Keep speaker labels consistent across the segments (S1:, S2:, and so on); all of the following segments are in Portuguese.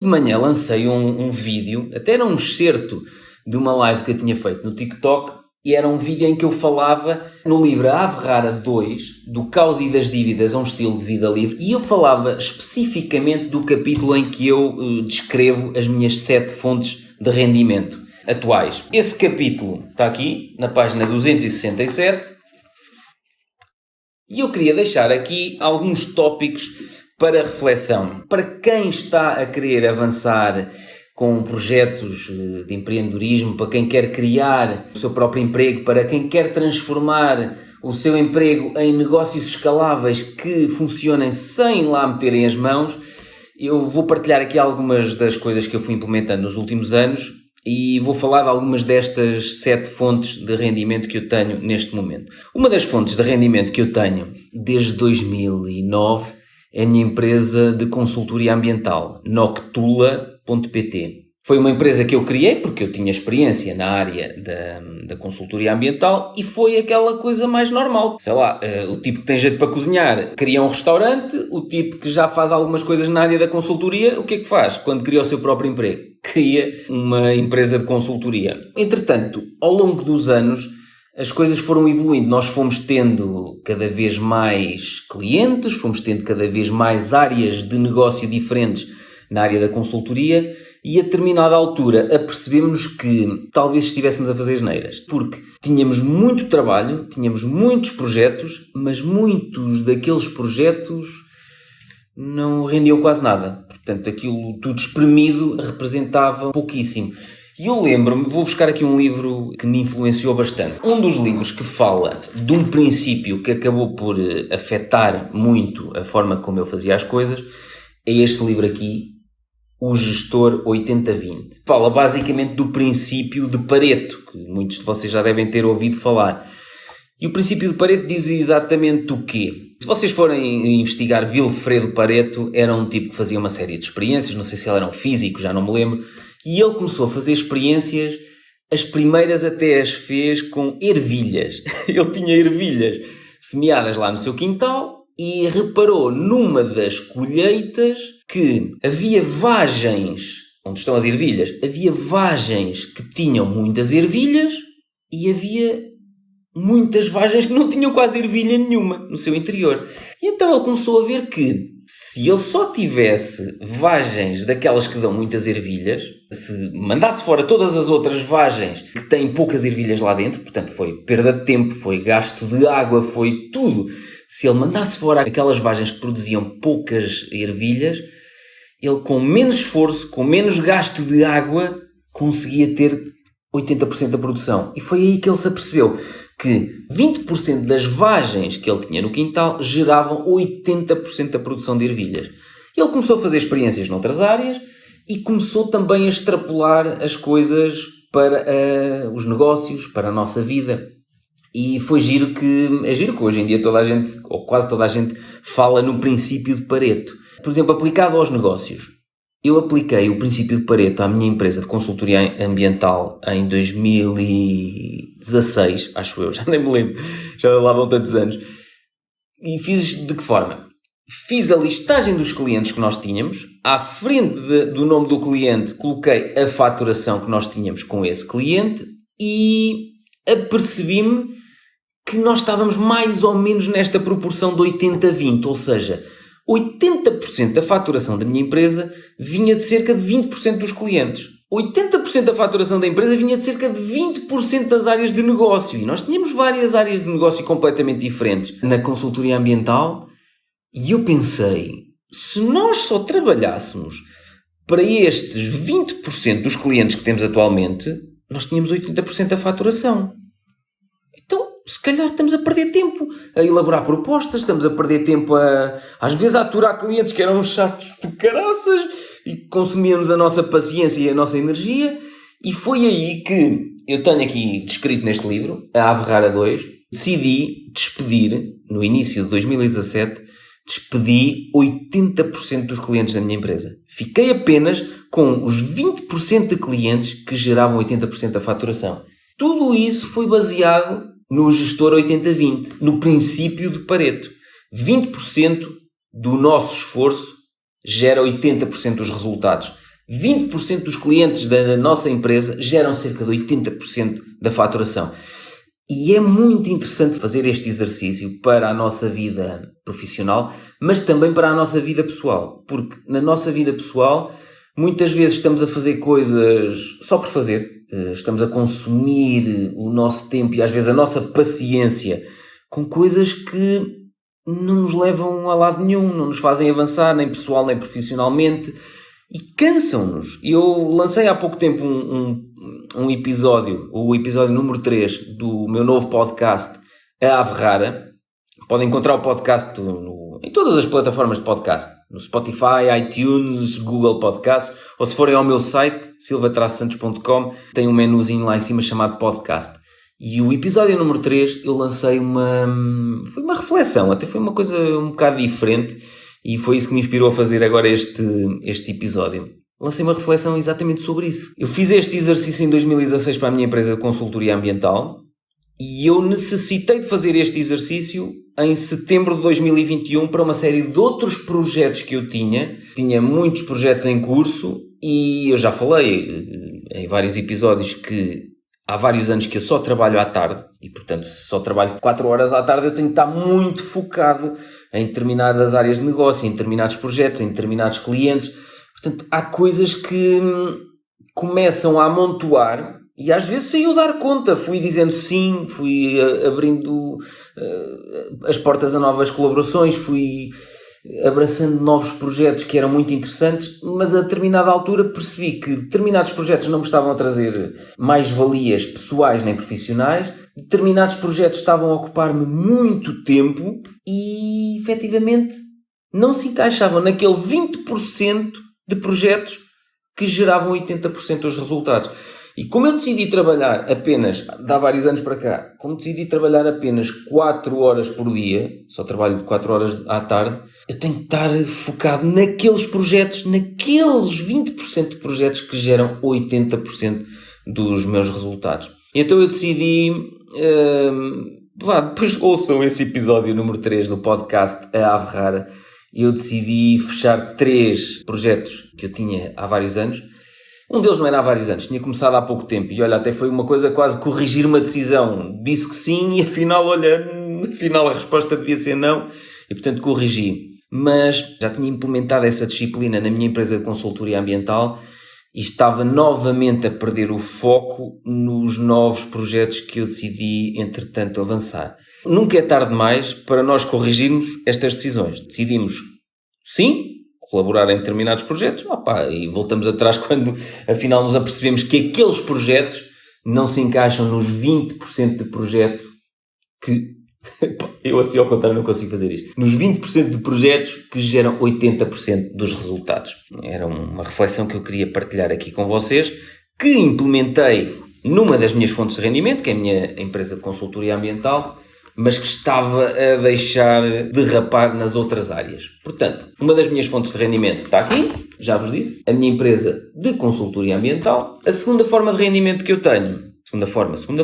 S1: De manhã lancei um vídeo, até era um excerto de uma live que eu tinha feito no TikTok, e era um vídeo em que eu falava no livro A Ave Rara 2, do caos e das dívidas a um estilo de vida livre, e eu falava especificamente do capítulo em que eu descrevo as minhas 7 fontes de rendimento atuais. Esse capítulo está aqui, na página 267, e eu queria deixar aqui alguns tópicos para reflexão. Para quem está a querer avançar com projetos de empreendedorismo, para quem quer criar o seu próprio emprego, para quem quer transformar o seu emprego em negócios escaláveis que funcionem sem lá meterem as mãos, eu vou partilhar aqui algumas das coisas que eu fui implementando nos últimos anos e vou falar de algumas destas 7 fontes de rendimento que eu tenho neste momento. Uma das fontes de rendimento que eu tenho desde 2009 é a minha empresa de consultoria ambiental, Noctula.pt. Foi uma empresa que eu criei porque eu tinha experiência na área da consultoria ambiental e foi aquela coisa mais normal. Sei lá, o tipo que tem jeito para cozinhar cria um restaurante, o tipo que já faz algumas coisas na área da consultoria, o que é que faz quando cria o seu próprio emprego? Cria uma empresa de consultoria. Entretanto, ao longo dos anos, as coisas foram evoluindo, nós fomos tendo cada vez mais clientes, fomos tendo cada vez mais áreas de negócio diferentes na área da consultoria e a determinada altura apercebemos que talvez estivéssemos a fazer asneiras, porque tínhamos muito trabalho, tínhamos muitos projetos, mas muitos daqueles projetos não rendiam quase nada. Portanto, aquilo tudo espremido representava pouquíssimo. E eu lembro-me, vou buscar aqui um livro que me influenciou bastante. Um dos livros que fala de um princípio que acabou por afetar muito a forma como eu fazia as coisas, é este livro aqui, O Gestor 80-20. Fala basicamente do princípio de Pareto, que muitos de vocês já devem ter ouvido falar. E o princípio de Pareto diz exatamente o quê? Se vocês forem investigar Vilfredo Pareto, era um tipo que fazia uma série de experiências, não sei se ele era um físico, já não me lembro, e ele começou a fazer experiências, as primeiras até as fez com ervilhas. Ele tinha ervilhas semeadas lá no seu quintal e reparou numa das colheitas que havia vagens, onde estão as ervilhas, havia vagens que tinham muitas ervilhas e havia muitas vagens que não tinham quase ervilha nenhuma no seu interior. E então ele começou a ver que se ele só tivesse vagens daquelas que dão muitas ervilhas, se mandasse fora todas as outras vagens que têm poucas ervilhas lá dentro, portanto foi perda de tempo, foi gasto de água, foi tudo. Se ele mandasse fora aquelas vagens que produziam poucas ervilhas, ele com menos esforço, com menos gasto de água, conseguia ter 80% da produção. E foi aí que ele se apercebeu que 20% das vagens que ele tinha no quintal geravam 80% da produção de ervilhas. Ele começou a fazer experiências noutras áreas e começou também a extrapolar as coisas para os negócios, para a nossa vida. E foi giro que hoje em dia toda a gente, ou quase toda a gente, fala no princípio de Pareto. Por exemplo, aplicado aos negócios. Eu apliquei o princípio de Pareto à minha empresa de consultoria ambiental em 2016, acho eu, já nem me lembro, já lá vão tantos anos. E fiz de que forma? Fiz a listagem dos clientes que nós tínhamos, à frente do nome do cliente coloquei a faturação que nós tínhamos com esse cliente e apercebi-me que nós estávamos mais ou menos nesta proporção de 80-20, ou seja, 80% da faturação da minha empresa vinha de cerca de 20% dos clientes. 80% da faturação da empresa vinha de cerca de 20% das áreas de negócio. E nós tínhamos várias áreas de negócio completamente diferentes na consultoria ambiental. E eu pensei, se nós só trabalhássemos para estes 20% dos clientes que temos atualmente, nós tínhamos 80% da faturação. Se calhar estamos a perder tempo a elaborar propostas, estamos a perder tempo às vezes a aturar clientes que eram chatos de caraças e que consumíamos a nossa paciência e a nossa energia. E foi aí que eu tenho aqui descrito neste livro, A Ave Rara 2, decidi despedir, no início de 2017, despedi 80% dos clientes da minha empresa. Fiquei apenas com os 20% de clientes que geravam 80% da faturação. Tudo isso foi baseado no gestor 80-20, no princípio de Pareto. 20% do nosso esforço gera 80% dos resultados. 20% dos clientes da nossa empresa geram cerca de 80% da faturação. E é muito interessante fazer este exercício para a nossa vida profissional, mas também para a nossa vida pessoal. Porque na nossa vida pessoal, muitas vezes estamos a fazer coisas só por fazer. Estamos a consumir o nosso tempo e às vezes a nossa paciência com coisas que não nos levam a lado nenhum, não nos fazem avançar, nem pessoal nem profissionalmente, e cansam-nos. Eu lancei há pouco tempo um episódio, o episódio número 3 do meu novo podcast, A Ave Rara. Podem encontrar o podcast em todas as plataformas de podcast, no Spotify, iTunes, Google Podcasts, ou se forem ao meu site, silva-santos.com, tem um menuzinho lá em cima chamado podcast. E o episódio número 3 eu lancei foi uma reflexão, até foi uma coisa um bocado diferente, e foi isso que me inspirou a fazer agora este episódio. Lancei uma reflexão exatamente sobre isso. Eu fiz este exercício em 2016 para a minha empresa de consultoria ambiental, e eu necessitei de fazer este exercício em setembro de 2021 para uma série de outros projetos que eu tinha. Tinha muitos projetos em curso e eu já falei em vários episódios que há vários anos que eu só trabalho à tarde e, portanto, se só trabalho 4 horas à tarde, eu tenho que estar muito focado em determinadas áreas de negócio, em determinados projetos, em determinados clientes. Portanto, há coisas que começam a amontoar e às vezes sem eu dar conta. Fui dizendo sim, fui abrindo as portas a novas colaborações, fui abraçando novos projetos que eram muito interessantes, mas a determinada altura percebi que determinados projetos não me estavam a trazer mais-valias pessoais nem profissionais, determinados projetos estavam a ocupar-me muito tempo e, efetivamente, não se encaixavam naquele 20% de projetos que geravam 80% dos resultados. E como eu decidi trabalhar apenas, há vários anos para cá, como decidi trabalhar apenas 4 horas por dia, só trabalho de 4 horas à tarde, eu tenho que estar focado naqueles projetos, naqueles 20% de projetos que geram 80% dos meus resultados. Então eu decidi, depois ouçam esse episódio número 3 do podcast A Ave Rara, eu decidi fechar 3 projetos que eu tinha há vários anos. Um deles não era há vários anos, tinha começado há pouco tempo e olha, até foi uma coisa quase corrigir uma decisão. Disse que sim e afinal a resposta devia ser não e portanto corrigi. Mas já tinha implementado essa disciplina na minha empresa de consultoria ambiental e estava novamente a perder o foco nos novos projetos que eu decidi, entretanto, avançar. Nunca é tarde demais para nós corrigirmos estas decisões. Decidimos sim colaborar em determinados projetos, e voltamos atrás quando afinal nos apercebemos que aqueles projetos não se encaixam nos 20% de projeto que... eu assim ao contrário não consigo fazer isto. Nos 20% de projetos que geram 80% dos resultados. Era uma reflexão que eu queria partilhar aqui com vocês, que implementei numa das minhas fontes de rendimento, que é a minha empresa de consultoria ambiental, mas que estava a deixar derrapar nas outras áreas. Portanto, uma das minhas fontes de rendimento está aqui, já vos disse, a minha empresa de consultoria ambiental. A segunda forma de rendimento que eu tenho, segunda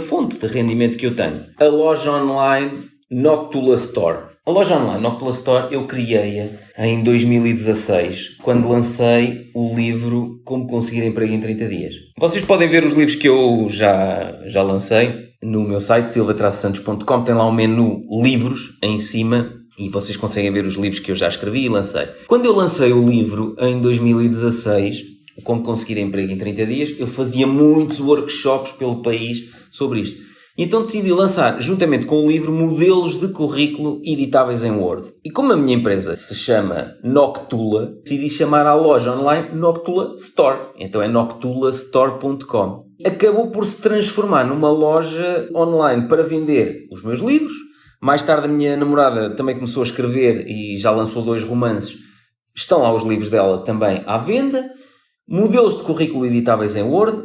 S1: fonte de rendimento que eu tenho, a loja online Noctula Store. A loja online Noctula Store eu criei-a em 2016, quando lancei o livro Como Conseguir Emprego em 30 Dias. Vocês podem ver os livros que eu já lancei no meu site, silva-santos.com, tem lá um menu livros em cima e vocês conseguem ver os livros que eu já escrevi e lancei. Quando eu lancei o livro em 2016, Como Conseguir Emprego em 30 Dias, eu fazia muitos workshops pelo país sobre isto. E então decidi lançar, juntamente com o livro, modelos de currículo editáveis em Word. E como a minha empresa se chama Noctula, decidi chamar a loja online Noctula Store. Então é noctulastore.com. Acabou por se transformar numa loja online para vender os meus livros. Mais tarde a minha namorada também começou a escrever e já lançou 2 romances. Estão lá os livros dela também à venda. Modelos de currículo editáveis em Word,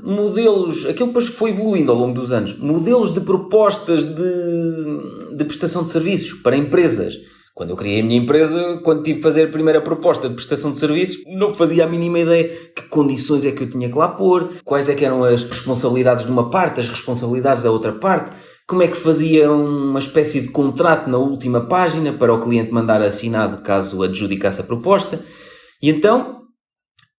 S1: aquilo depois foi evoluindo ao longo dos anos, modelos de propostas de prestação de serviços para empresas. Quando eu criei a minha empresa, quando tive que fazer a primeira proposta de prestação de serviços, não fazia a mínima ideia que condições é que eu tinha que lá pôr, quais é que eram as responsabilidades de uma parte, as responsabilidades da outra parte, como é que fazia uma espécie de contrato na última página para o cliente mandar assinado caso adjudicasse a proposta. E então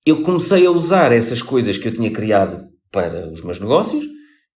S1: eu comecei a usar essas coisas que eu tinha criado para os meus negócios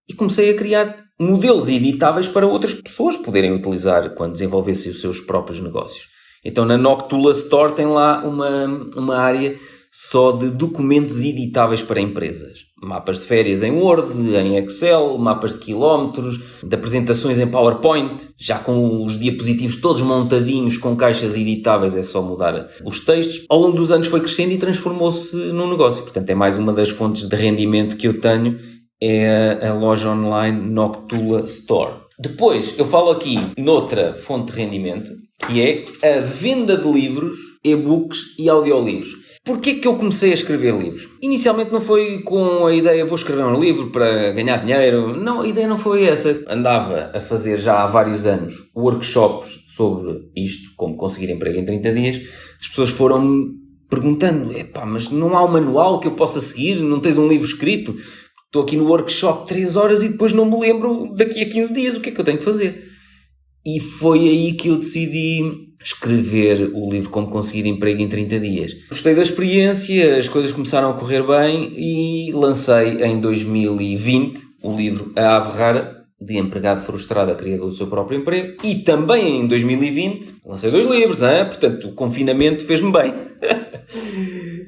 S1: e comecei a criar modelos editáveis para outras pessoas poderem utilizar quando desenvolvessem os seus próprios negócios. Então na Noctula Store tem lá uma área só de documentos editáveis para empresas. Mapas de férias em Word, em Excel, mapas de quilómetros, de apresentações em PowerPoint, já com os diapositivos todos montadinhos, com caixas editáveis, é só mudar os textos. Ao longo dos anos foi crescendo e transformou-se num negócio. Portanto, é mais uma das fontes de rendimento que eu tenho, é a loja online Noctula Store. Depois, eu falo aqui noutra fonte de rendimento, que é a venda de livros, e-books e audiolivros. Porquê que eu comecei a escrever livros? Inicialmente não foi com a ideia, vou escrever um livro para ganhar dinheiro. Não, a ideia não foi essa. Andava a fazer já há vários anos workshops sobre isto, como conseguir emprego em 30 dias. As pessoas foram-me perguntando, mas não há um manual que eu possa seguir? Não tens um livro escrito? Estou aqui no workshop 3 horas e depois não me lembro daqui a 15 dias o que é que eu tenho que fazer. E foi aí que eu decidi escrever o livro Como Conseguir Emprego em 30 Dias. Gostei da experiência, as coisas começaram a correr bem e lancei em 2020 o livro A Ave Rara, de empregado frustrado a criador do seu próprio emprego. E também em 2020 lancei 2 livros, portanto o confinamento fez-me bem.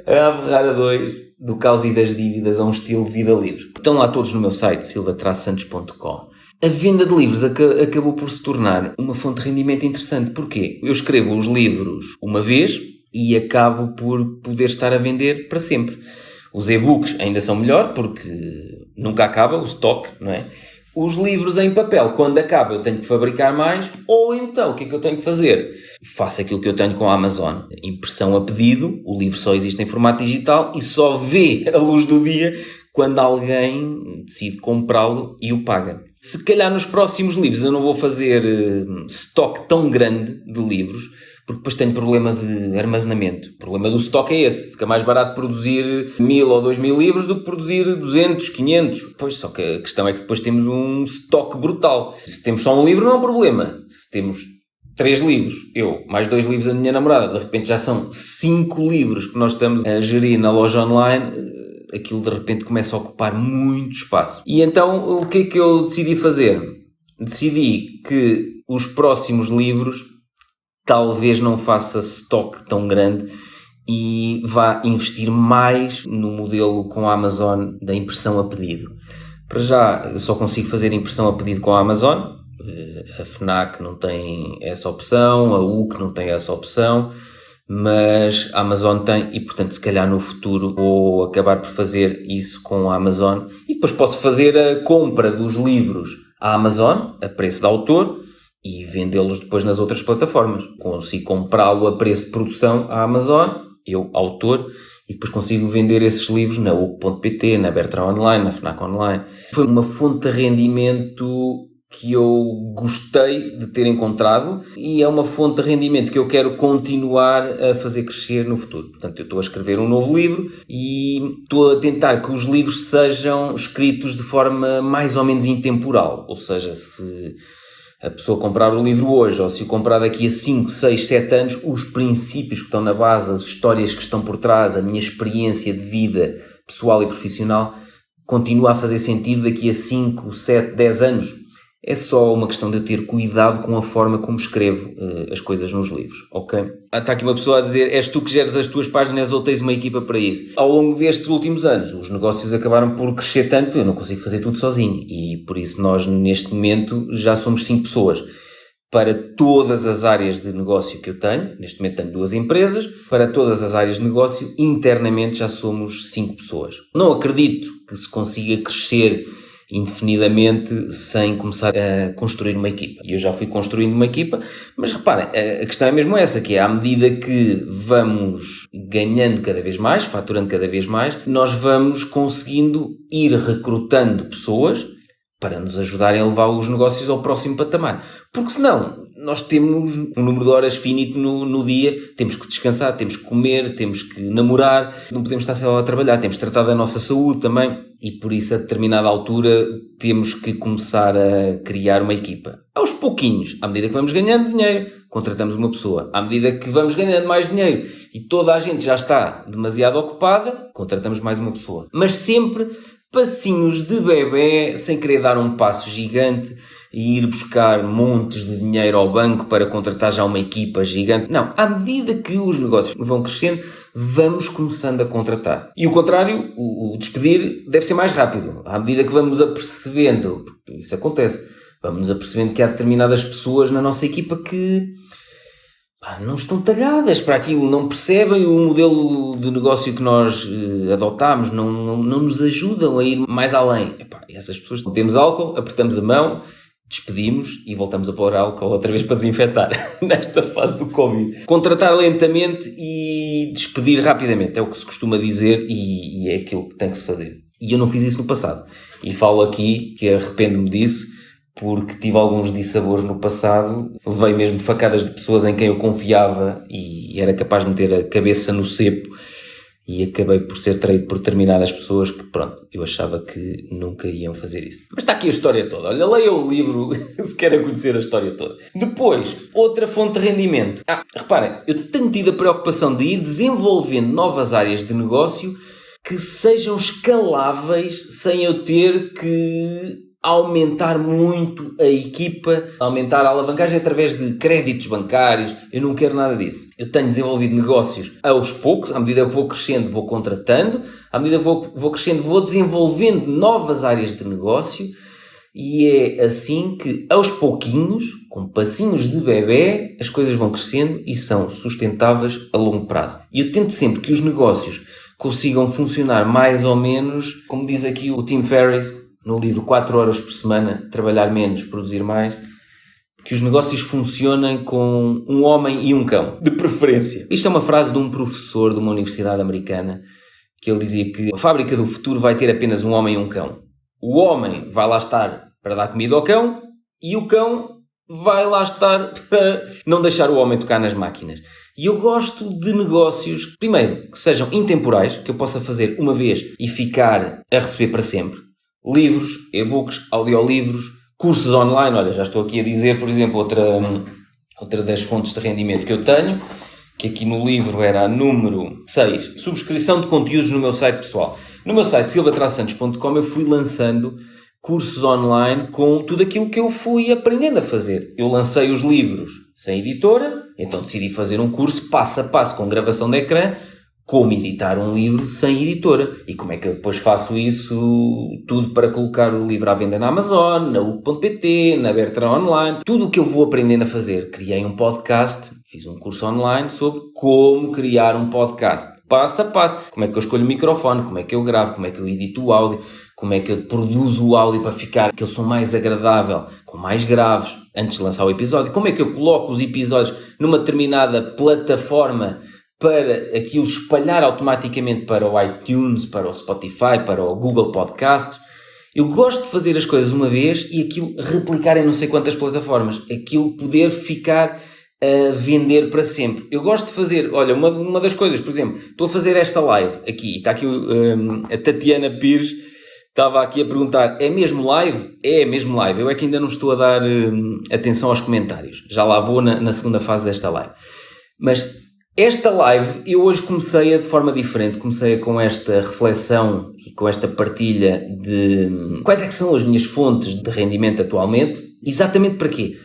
S1: A Ave Rara 2, do caos e das dívidas a um estilo de vida livre. Estão lá todos no meu site, silva-santos.com. A venda de livros acabou por se tornar uma fonte de rendimento interessante. Porquê? Eu escrevo os livros uma vez e acabo por poder estar a vender para sempre. Os e-books ainda são melhor porque nunca acaba o stock, não é? Os livros em papel, quando acaba, eu tenho que fabricar mais, ou então, o que é que eu tenho que fazer? Faço aquilo que eu tenho com a Amazon. Impressão a pedido, o livro só existe em formato digital e só vê a luz do dia quando alguém decide comprá-lo e o paga. Se calhar nos próximos livros eu não vou fazer stock tão grande de livros, porque depois tenho problema de armazenamento. O problema do stock é esse. Fica mais barato produzir 1000 ou 2000 livros do que produzir 200, 500. Pois, só que a questão é que depois temos um stock brutal. Se temos só um livro não é um problema. Se temos 3 livros, eu, mais 2 livros da minha namorada, de repente já são 5 livros que nós estamos a gerir na loja online, aquilo de repente começa a ocupar muito espaço. E então, o que é que eu decidi fazer? Decidi que os próximos livros talvez não faça stock tão grande e vá investir mais no modelo com a Amazon da impressão a pedido. Para já, eu só consigo fazer impressão a pedido com a Amazon. A FNAC não tem essa opção, a UC não tem essa opção, mas a Amazon tem e, portanto, se calhar no futuro vou acabar por fazer isso com a Amazon e depois posso fazer a compra dos livros à Amazon, a preço de autor, e vendê-los depois nas outras plataformas. Consigo comprá-lo a preço de produção à Amazon, eu, autor, e depois consigo vender esses livros na UC.pt, na Bertrand Online, na FNAC Online. Foi uma fonte de rendimento que eu gostei de ter encontrado e é uma fonte de rendimento que eu quero continuar a fazer crescer no futuro. Portanto, eu estou a escrever um novo livro e estou a tentar que os livros sejam escritos de forma mais ou menos intemporal. Ou seja, se a pessoa comprar o livro hoje ou se o comprar daqui a 5, 6, 7 anos, os princípios que estão na base, as histórias que estão por trás, a minha experiência de vida pessoal e profissional continua a fazer sentido daqui a 5, 7, 10 anos. É só uma questão de eu ter cuidado com a forma como escrevo as coisas nos livros, ok? Está aqui uma pessoa a dizer, és tu que geres as tuas páginas ou tens uma equipa para isso? Ao longo destes últimos anos, os negócios acabaram por crescer tanto, eu não consigo fazer tudo sozinho. E por isso nós, neste momento, já somos 5 pessoas. Para todas as áreas de negócio que eu tenho, neste momento tenho 2 empresas, para todas as áreas de negócio, internamente já somos 5 pessoas. Não acredito que se consiga crescer indefinidamente sem começar a construir uma equipa. E eu já fui construindo uma equipa, mas reparem, a questão é mesmo essa, que é à medida que vamos ganhando cada vez mais, faturando cada vez mais, nós vamos conseguindo ir recrutando pessoas para nos ajudarem a levar os negócios ao próximo patamar. Porque senão, nós temos um número de horas finito no dia, temos que descansar, temos que comer, temos que namorar, não podemos estar só a trabalhar, temos que tratar da nossa saúde também e por isso a determinada altura temos que começar a criar uma equipa. Aos pouquinhos, à medida que vamos ganhando dinheiro, contratamos uma pessoa. À medida que vamos ganhando mais dinheiro e toda a gente já está demasiado ocupada, contratamos mais uma pessoa. Mas sempre passinhos de bebé, sem querer dar um passo gigante e ir buscar montes de dinheiro ao banco para contratar já uma equipa gigante. Não, à medida que os negócios vão crescendo, vamos começando a contratar. E o contrário, o despedir deve ser mais rápido. À medida que vamos apercebendo, porque isso acontece, vamos apercebendo que há determinadas pessoas na nossa equipa que não estão talhadas para aquilo, não percebem o modelo de negócio que nós adotámos, não nos ajudam a ir mais além. Essas pessoas, temos álcool, apertamos a mão, despedimos e voltamos a pôr álcool outra vez para desinfetar nesta fase do Covid. Contratar lentamente e despedir rapidamente é o que se costuma dizer e é aquilo que tem que se fazer. E eu não fiz isso no passado. E falo aqui que arrependo-me disso, porque tive alguns dissabores no passado, levei mesmo facadas de pessoas em quem eu confiava e era capaz de meter a cabeça no cepo e acabei por ser traído por determinadas pessoas que, pronto, eu achava que nunca iam fazer isso. Mas está aqui a história toda. Olha, leia o livro se querem conhecer a história toda. Depois, outra fonte de rendimento. Reparem, eu tenho tido a preocupação de ir desenvolvendo novas áreas de negócio que sejam escaláveis sem eu ter que aumentar muito a equipa, aumentar a alavancagem através de créditos bancários. Eu não quero nada disso. Eu tenho desenvolvido negócios aos poucos, à medida que vou crescendo, vou contratando, à medida que vou crescendo, vou desenvolvendo novas áreas de negócio e é assim que, aos pouquinhos, com passinhos de bebé, as coisas vão crescendo e são sustentáveis a longo prazo. E eu tento sempre que os negócios consigam funcionar mais ou menos, como diz aqui o Tim Ferriss, no livro 4 horas por semana, trabalhar menos, produzir mais, que os negócios funcionem com um homem e um cão, de preferência. Isto é uma frase de um professor de uma universidade americana, que ele dizia que a fábrica do futuro vai ter apenas um homem e um cão. O homem vai lá estar para dar comida ao cão e o cão vai lá estar para não deixar o homem tocar nas máquinas. E eu gosto de negócios, primeiro, que sejam intemporais, que eu possa fazer uma vez e ficar a receber para sempre. Livros, e-books, audiolivros, cursos online. Olha, já estou aqui a dizer, por exemplo, outra das fontes de rendimento que eu tenho, que aqui no livro era a número 6, subscrição de conteúdos no meu site pessoal. No meu site silvatrasantos.com eu fui lançando cursos online com tudo aquilo que eu fui aprendendo a fazer. Eu lancei os livros sem editora, então decidi fazer um curso passo a passo com gravação de ecrã, como editar um livro sem editora. E como é que eu depois faço isso tudo para colocar o livro à venda na Amazon, na UC.pt, na Bertrand Online. Tudo o que eu vou aprendendo a fazer. Criei um podcast, fiz um curso online sobre como criar um podcast. Passo a passo. Como é que eu escolho o microfone, como é que eu gravo, como é que eu edito o áudio, como é que eu produzo o áudio para ficar aquele som mais agradável, com mais graves, antes de lançar o episódio. Como é que eu coloco os episódios numa determinada plataforma para aquilo espalhar automaticamente para o iTunes, para o Spotify, para o Google Podcasts. Eu gosto de fazer as coisas uma vez e aquilo replicar em não sei quantas plataformas. Aquilo poder ficar a vender para sempre. Eu gosto de fazer, olha, uma das coisas, por exemplo, estou a fazer esta live aqui, e está aqui a Tatiana Pires, estava aqui a perguntar, é mesmo live? É mesmo live. Eu é que ainda não estou a dar atenção aos comentários. Já lá vou na segunda fase desta live. Mas esta live, eu hoje comecei-a de forma diferente, comecei com esta reflexão e com esta partilha de quais é que são as minhas fontes de rendimento atualmente. Exatamente para quê?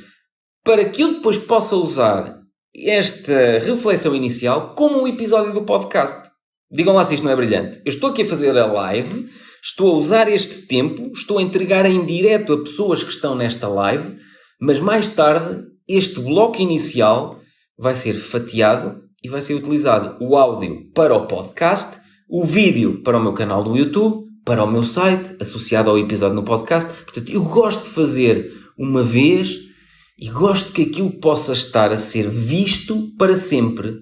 S1: Para que eu depois possa usar esta reflexão inicial como um episódio do podcast. Digam lá se isto não é brilhante. Eu estou aqui a fazer a live, estou a usar este tempo, estou a entregar em direto a pessoas que estão nesta live, mas mais tarde este bloco inicial vai ser fatiado e vai ser utilizado o áudio para o podcast, o vídeo para o meu canal do YouTube, para o meu site, associado ao episódio no podcast. Portanto, eu gosto de fazer uma vez e gosto que aquilo possa estar a ser visto para sempre.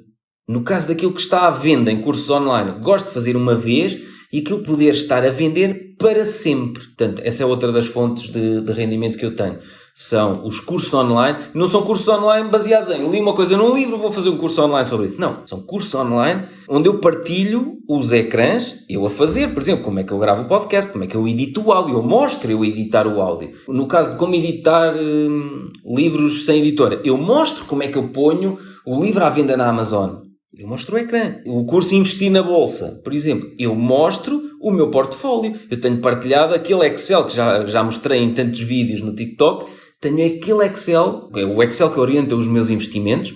S1: No caso daquilo que está à venda em cursos online, gosto de fazer uma vez e aquilo poder estar a vender para sempre. Portanto, essa é outra das fontes de rendimento que eu tenho. São os cursos online. Não são cursos online baseados em li uma coisa num livro, vou fazer um curso online sobre isso. Não, são cursos online onde eu partilho os ecrãs, eu a fazer, por exemplo, como é que eu gravo o podcast, como é que eu edito o áudio, eu mostro eu editar o áudio. No caso de como editar livros sem editora, eu mostro como é que eu ponho o livro à venda na Amazon. Eu mostro o ecrã. O curso Investir na Bolsa, por exemplo, eu mostro o meu portfólio. Eu tenho partilhado aquele Excel que já mostrei em tantos vídeos no TikTok. Tenho aquele Excel, o Excel que orienta os meus investimentos,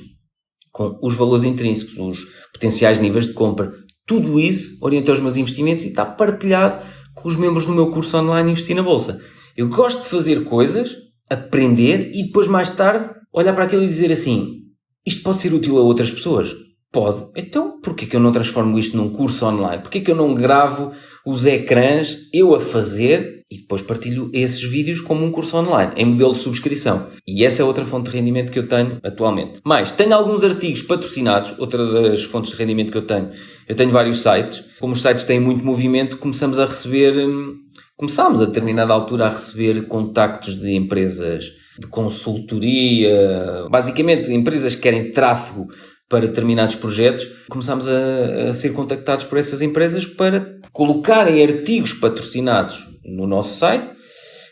S1: com os valores intrínsecos, os potenciais níveis de compra. Tudo isso orienta os meus investimentos e está partilhado com os membros do meu curso online Investir na Bolsa. Eu gosto de fazer coisas, aprender e depois mais tarde olhar para aquilo e dizer assim, isto pode ser útil a outras pessoas? Pode. Então, porquê que eu não transformo isto num curso online? Porquê que eu não gravo os ecrãs, eu a fazer, e depois partilho esses vídeos como um curso online, em modelo de subscrição? E essa é outra fonte de rendimento que eu tenho atualmente. Mais, tenho alguns artigos patrocinados, outra das fontes de rendimento que eu tenho. Eu tenho vários sites. Como os sites têm muito movimento, começámos a determinada altura a receber contactos de empresas de consultoria, basicamente empresas que querem tráfego para determinados projetos. Começámos a ser contactados por essas empresas para colocarem artigos patrocinados no nosso site,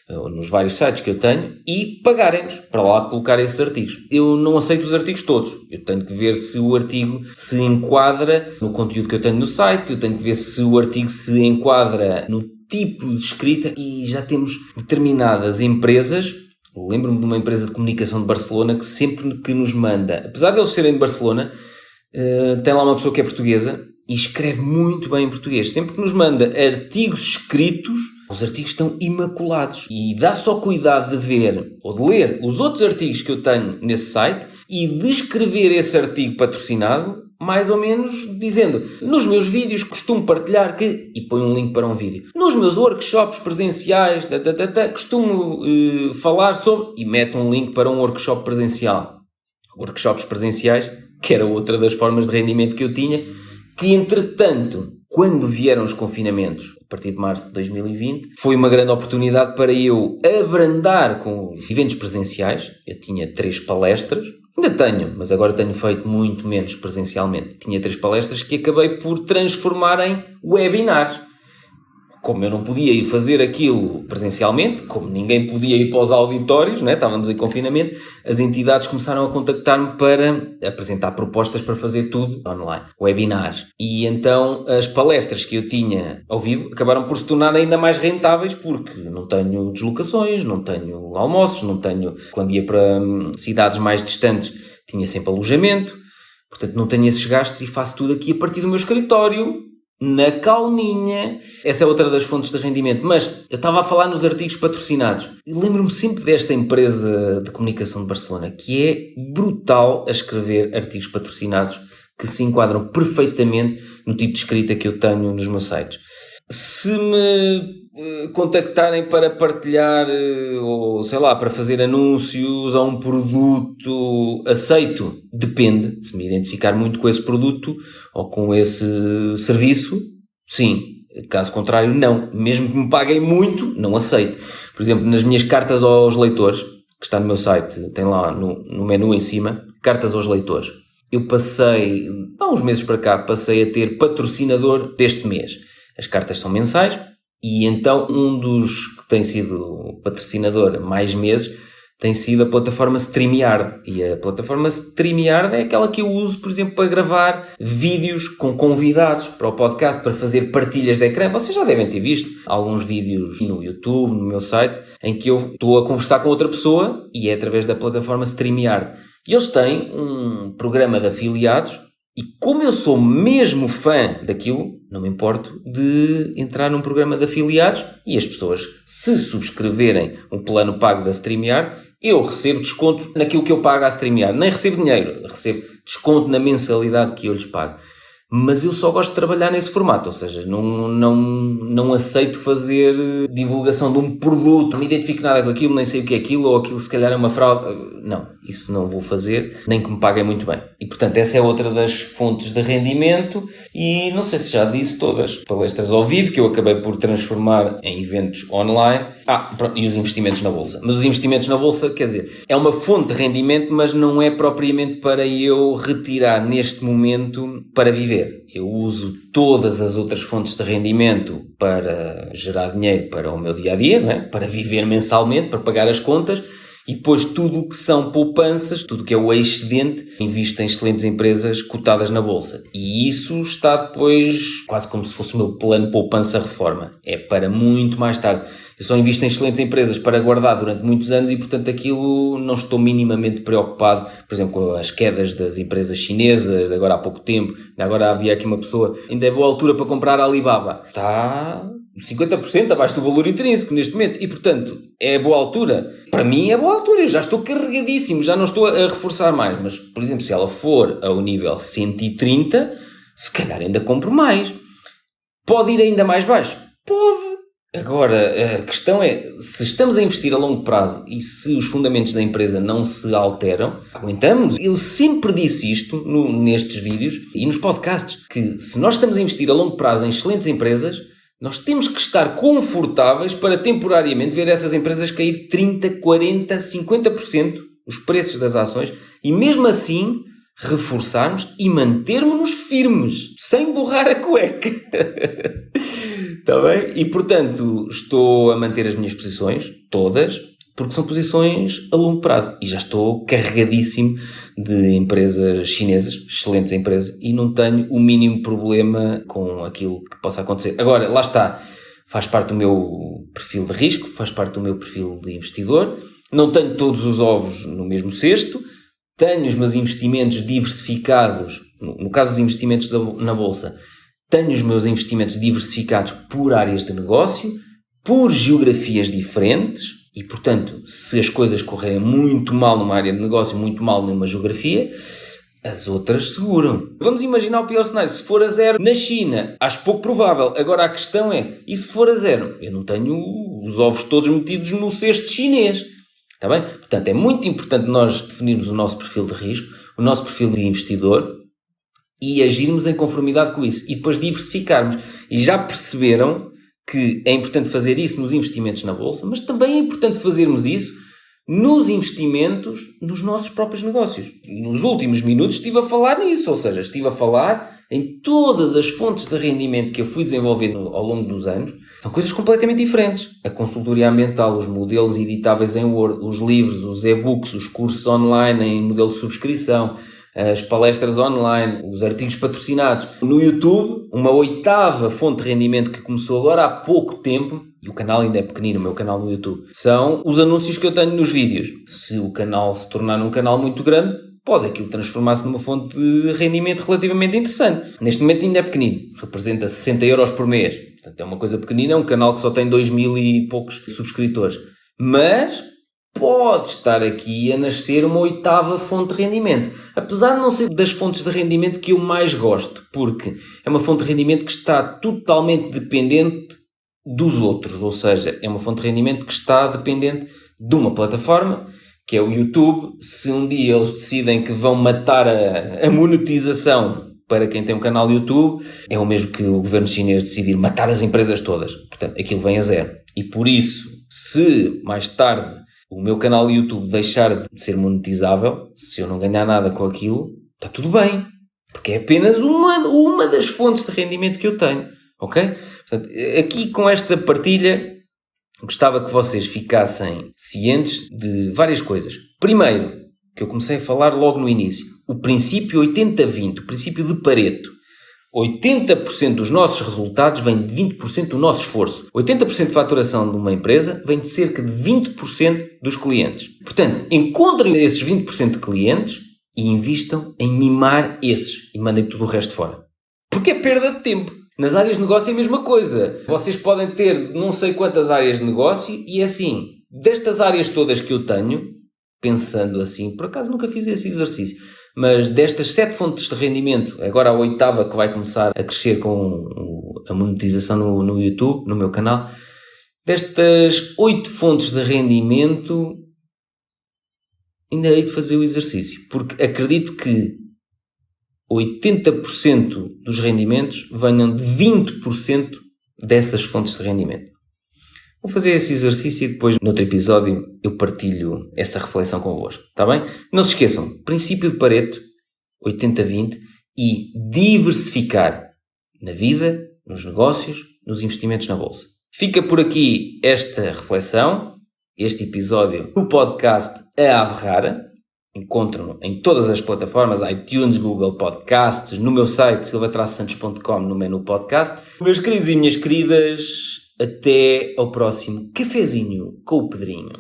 S1: ou nos vários sites que eu tenho, e pagarem-nos para lá colocar esses artigos. Eu não aceito os artigos todos. Eu tenho que ver se o artigo se enquadra no conteúdo que eu tenho no site, eu tenho que ver se o artigo se enquadra no tipo de escrita, e já temos determinadas empresas. Lembro-me de uma empresa de comunicação de Barcelona que sempre que nos manda, apesar de eles serem de Barcelona, tem lá uma pessoa que é portuguesa e escreve muito bem em português. Sempre que nos manda artigos escritos, os artigos estão imaculados. E dá só cuidado de ver ou de ler os outros artigos que eu tenho nesse site e de escrever esse artigo patrocinado, mais ou menos dizendo, nos meus vídeos costumo partilhar que... E põe um link para um vídeo. Nos meus workshops presenciais, costumo falar sobre... E mete um link para um workshop presencial. Workshops presenciais, que era outra das formas de rendimento que eu tinha, que entretanto, quando vieram os confinamentos, a partir de março de 2020, foi uma grande oportunidade para eu abrandar com os eventos presenciais. Eu tinha 3 palestras. Ainda tenho, mas agora tenho feito muito menos presencialmente. Tinha 3 palestras que acabei por transformar em webinars. Como eu não podia ir fazer aquilo presencialmente, como ninguém podia ir para os auditórios, né? Estávamos em confinamento, as entidades começaram a contactar-me para apresentar propostas para fazer tudo online, webinars. E então as palestras que eu tinha ao vivo acabaram por se tornar ainda mais rentáveis, porque não tenho deslocações, não tenho almoços, não tenho... Quando ia para cidades mais distantes, tinha sempre alojamento, portanto não tenho esses gastos e faço tudo aqui a partir do meu escritório, na calminha. Essa é outra das fontes de rendimento. Mas eu estava a falar nos artigos patrocinados. Lembro-me sempre desta empresa de comunicação de Barcelona, que é brutal a escrever artigos patrocinados que se enquadram perfeitamente no tipo de escrita que eu tenho nos meus sites. Se me contactarem para partilhar, ou sei lá, para fazer anúncios a um produto, aceito. Depende. Se me identificar muito com esse produto ou com esse serviço, sim. Caso contrário, não. Mesmo que me paguem muito, não aceito. Por exemplo, nas minhas cartas aos leitores, que está no meu site, tem lá no menu em cima, cartas aos leitores. Eu passei, há uns meses para cá, passei a ter patrocinador deste mês. As cartas são mensais e então um dos que tem sido patrocinador mais meses tem sido a plataforma StreamYard. E a plataforma StreamYard é aquela que eu uso, por exemplo, para gravar vídeos com convidados para o podcast, para fazer partilhas de ecrã. Vocês já devem ter visto alguns vídeos no YouTube, no meu site, em que eu estou a conversar com outra pessoa e é através da plataforma StreamYard. E eles têm um programa de afiliados. E como eu sou mesmo fã daquilo, não me importo de entrar num programa de afiliados e as pessoas, se subscreverem um plano pago da StreamYard, eu recebo desconto naquilo que eu pago à StreamYard. Nem recebo dinheiro, recebo desconto na mensalidade que eu lhes pago. mas eu só gosto de trabalhar nesse formato, ou seja, não aceito fazer divulgação de um produto, não me identifico nada com aquilo, nem sei o que é aquilo, ou aquilo se calhar é uma fraude. Não, isso não vou fazer, nem que me paguem muito bem. E portanto essa é outra das fontes de rendimento, e não sei se já disse todas, palestras ao vivo que eu acabei por transformar em eventos online, e os investimentos na Bolsa. Mas os investimentos na Bolsa, quer dizer, é uma fonte de rendimento, mas não é propriamente para eu retirar neste momento para viver. Eu uso todas as outras fontes de rendimento para gerar dinheiro para o meu dia-a-dia, não é? Para viver mensalmente, para pagar as contas, e depois tudo o que são poupanças, tudo o que é o excedente, invisto em excelentes empresas cotadas na Bolsa. E isso está depois quase como se fosse o meu plano poupança-reforma. É para muito mais tarde. Eu só invisto em excelentes empresas para guardar durante muitos anos e, portanto, aquilo não estou minimamente preocupado, por exemplo, com as quedas das empresas chinesas, agora há pouco tempo. Agora havia aqui uma pessoa, ainda é boa altura para comprar a Alibaba. Está 50% abaixo do valor intrínseco neste momento e, portanto, é boa altura. Para mim é boa altura, eu já estou carregadíssimo, já não estou a reforçar mais. Mas, por exemplo, se ela for ao nível 130, se calhar ainda compro mais. Pode ir ainda mais baixo? Pode. Agora, a questão é, se estamos a investir a longo prazo e se os fundamentos da empresa não se alteram, aguentamos. Eu sempre disse isto nestes vídeos e nos podcasts, que se nós estamos a investir a longo prazo em excelentes empresas, nós temos que estar confortáveis para temporariamente ver essas empresas cair 30%, 40%, 50% os preços das ações e mesmo assim reforçarmos e mantermos-nos firmes, sem borrar a cueca. Está bem? E, portanto, estou a manter as minhas posições, todas, porque são posições a longo prazo. E já estou carregadíssimo de empresas chinesas, excelentes empresas, e não tenho o mínimo problema com aquilo que possa acontecer. Agora, lá está, faz parte do meu perfil de risco, faz parte do meu perfil de investidor. Não tenho todos os ovos no mesmo cesto, tenho os meus investimentos diversificados, no caso dos investimentos na Bolsa, tenho os meus investimentos diversificados por áreas de negócio, por geografias diferentes e, portanto, se as coisas correrem muito mal numa área de negócio, muito mal numa geografia, as outras seguram. Vamos imaginar o pior cenário. Se for a zero na China, acho pouco provável. Agora a questão é, e se for a zero? Eu não tenho os ovos todos metidos no cesto chinês. Está bem? Portanto, é muito importante nós definirmos o nosso perfil de risco, o nosso perfil de investidor, e agirmos em conformidade com isso. E depois diversificarmos. E já perceberam que é importante fazer isso nos investimentos na Bolsa, mas também é importante fazermos isso nos investimentos nos nossos próprios negócios. Nos últimos minutos estive a falar nisso, ou seja, estive a falar em todas as fontes de rendimento que eu fui desenvolvendo ao longo dos anos. São coisas completamente diferentes. A consultoria ambiental, os modelos editáveis em Word, os livros, os e-books, os cursos online em modelo de subscrição, as palestras online, os artigos patrocinados. No YouTube, uma 8ª fonte de rendimento que começou agora há pouco tempo, e o canal ainda é pequenino, o meu canal no YouTube, são os anúncios que eu tenho nos vídeos. Se o canal se tornar um canal muito grande, pode aquilo transformar-se numa fonte de rendimento relativamente interessante. Neste momento ainda é pequenino, representa 60 euros por mês. Portanto, é uma coisa pequenina, é um canal que só tem 2.000 e poucos subscritores. Mas pode estar aqui a nascer uma 8ª fonte de rendimento. Apesar de não ser das fontes de rendimento que eu mais gosto, porque é uma fonte de rendimento que está totalmente dependente dos outros. Ou seja, é uma fonte de rendimento que está dependente de uma plataforma, que é o YouTube. Se um dia eles decidem que vão matar a monetização para quem tem um canal no YouTube, é o mesmo que o governo chinês decidir matar as empresas todas. Portanto, aquilo vem a zero. E por isso, se mais tarde o meu canal no YouTube deixar de ser monetizável, se eu não ganhar nada com aquilo, está tudo bem. Porque é apenas uma das fontes de rendimento que eu tenho. Ok? Portanto, aqui com esta partilha, gostava que vocês ficassem cientes de várias coisas. Primeiro, que eu comecei a falar logo no início, o princípio 80-20, o princípio de Pareto. 80% dos nossos resultados vem de 20% do nosso esforço. 80% de faturação de uma empresa vem de cerca de 20% dos clientes. Portanto, encontrem esses 20% de clientes e invistam em mimar esses e mandem tudo o resto fora. Porque é perda de tempo. Nas áreas de negócio é a mesma coisa. Vocês podem ter não sei quantas áreas de negócio e assim, destas áreas todas que eu tenho, pensando assim, por acaso nunca fiz esse exercício, mas destas 7 fontes de rendimento, agora a 8ª que vai começar a crescer com a monetização no YouTube, no meu canal, destas 8 fontes de rendimento, ainda hei de fazer o exercício, porque acredito que 80% dos rendimentos venham de 20% dessas fontes de rendimento. Vou fazer esse exercício e depois, noutro episódio, eu partilho essa reflexão convosco, está bem? Não se esqueçam, princípio de Pareto, 80-20, e diversificar na vida, nos negócios, nos investimentos na bolsa. Fica por aqui esta reflexão, este episódio do podcast A Ave Rara. Encontram-no em todas as plataformas, iTunes, Google Podcasts, no meu site silvatraçsantos.com, no menu podcast. Meus queridos e minhas queridas, até ao próximo cafezinho com o Pedrinho.